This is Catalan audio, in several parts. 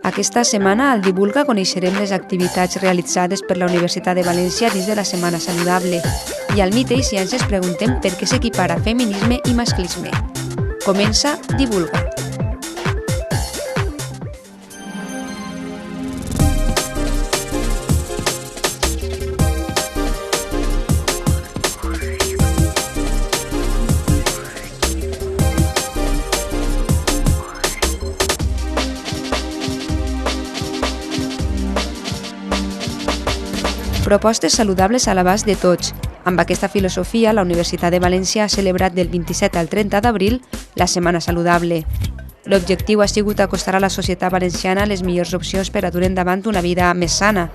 Aquesta setmana al Divulga coneixerem les activitats realitzades per la Universitat de València dins de la Setmana Saludable i al Mite i Ciències preguntem per què s'equipara feminisme i masclisme. Comença Divulga. Propostes saludables a l'abast de tots. Amb aquesta filosofia, la Universitat de València ha celebrat del 27 al 30 d'abril la Setmana Saludable. L'objectiu ha sigut acostar a la societat valenciana les millors opcions per a dur endavant una vida més sana.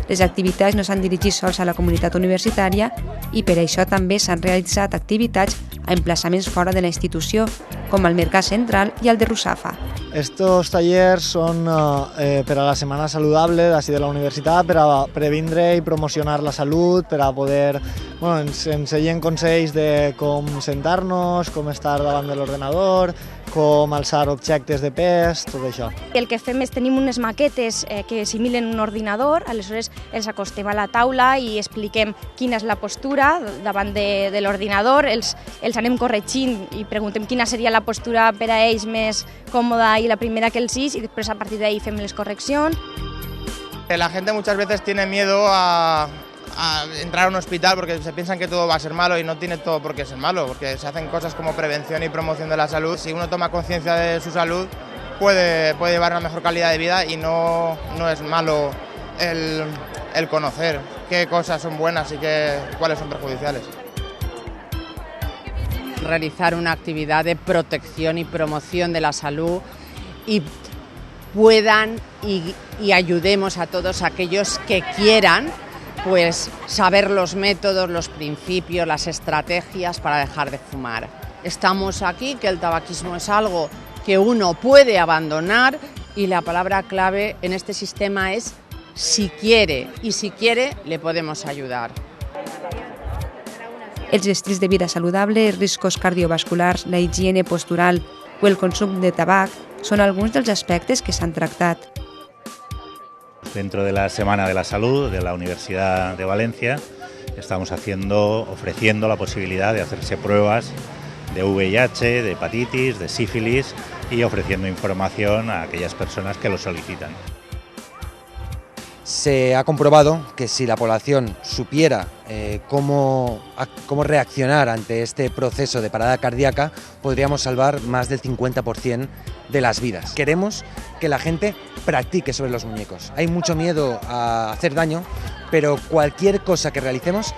Les activitats no s'han dirigit sols a la comunitat universitària i per això també s'han realitzat activitats a emplaçaments fora de la institució, com al Mercat Central i al de Russafa. Estos tallers son per a la Setmana Saludable d'ací de la universitat, per a previndre i promocionar la salut, per a poder... ens ensenyen consells de com sentar-nos, com estar davant de l'ordenador, com alçar objectes de pes, tot això. El que fem és tenim unes maquetes que simulen un ordinador, aleshores els acostem a la taula i expliquem quina és la postura davant de l'ordinador, els anem corregint i preguntem quina seria la postura per a ells més còmoda y la primera que el sis, y después a partir de ahí hacemos las correcciones. La gente muchas veces tiene miedo a entrar a un hospital porque se piensan que todo va a ser malo y no tiene todo por qué ser malo, porque se hacen cosas como prevención y promoción de la salud. Si uno toma conciencia de su salud, puede llevar una mejor calidad de vida y no es malo el conocer qué cosas son buenas y cuáles son perjudiciales. Realizar una actividad de protección y promoción de la salud y puedan y ayudemos a todos aquellos que quieran pues saber los métodos, los principios, las estrategias para dejar de fumar. Estamos aquí, que el tabaquismo es algo que uno puede abandonar y la palabra clave en este sistema es si quiere, y si quiere le podemos ayudar. Els estils de vida saludable, els riscos cardiovasculars, la higiene postural o el consum de tabac són alguns dels aspectes que s'han tractat. Dentro de la Semana de la Salud de la Universidad de Valencia estamos ofreciendo la posibilidad de hacerse pruebas de VIH, de hepatitis, de sífilis y ofreciendo información a aquellas personas que lo solicitan. Se ha comprobado que si la población supiera cómo reaccionar ante este proceso de parada cardíaca, podríamos salvar más del 50% de las vidas. Queremos que la gente practique sobre los muñecos. Hay mucho miedo a hacer daño, pero cualquier cosa que realicemos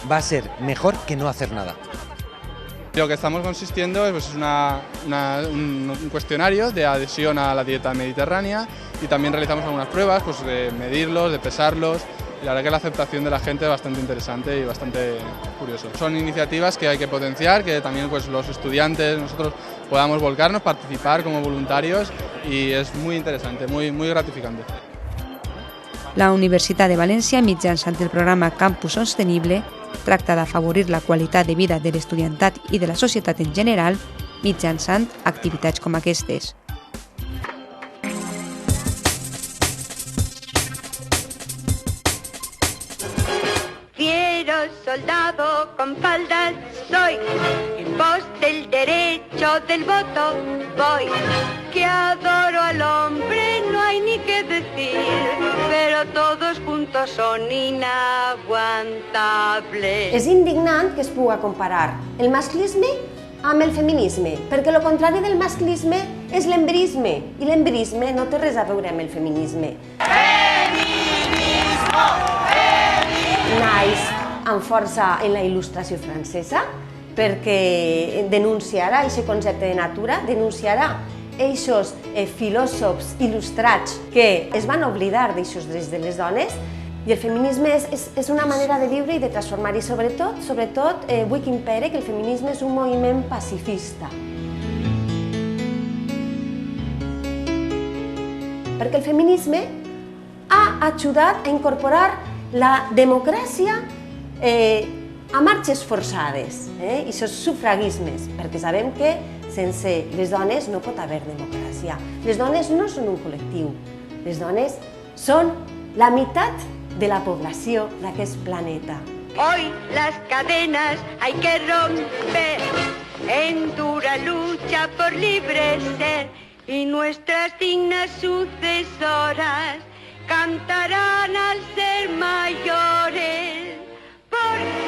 va a ser mejor que no hacer nada. Lo que estamos consistiendo es un cuestionario de adhesión a la dieta mediterránea y también realizamos algunas pruebas pues, de medirlos, de pesarlos. Y la verdad que la aceptación de la gente es bastante interesante y bastante curioso. Son iniciativas que hay que potenciar, que también pues, los estudiantes, nosotros podamos volcarnos, participar como voluntarios y es muy interesante, muy gratificante. La Universitat de València, mitjançant el programa Campus Sostenible, tracta d'afavorir la qualitat de vida de l'estudiantat i de la societat en general mitjançant activitats com aquestes. Fiero soldado con faldas soy, en pos del derecho del voto voy, que adoro al hombre no hay ni qué decir, pero todos juntos son inaguantables. És indignant que es pugui comparar el masclisme amb el feminisme, perquè el contrari del masclisme és l'empirisme, i l'empirisme no té res a veure amb el feminisme. Feminismo! Naix amb força en la il·lustració francesa, perquè denunciarà aquest concepte de natura, denunciarà aquests filòsofs il·lustrats que es van oblidar d'aquests drets de les dones, i el feminisme és una manera de viure i de transformar, i sobretot vull que impere que el feminisme és un moviment pacifista. Perquè el feminisme ha ajudat a incorporar la democràcia a marxes forçades, i els sufragismes, perquè sabem que sense les dones no pot haver democràcia. Les dones no són un col·lectiu, Les dones són la meitat de la població d'aquest planeta. Hoy las cadenas hay que romper en dura lucha por libre ser y nuestras dignas sucesoras cantarán al ser mayores. Porque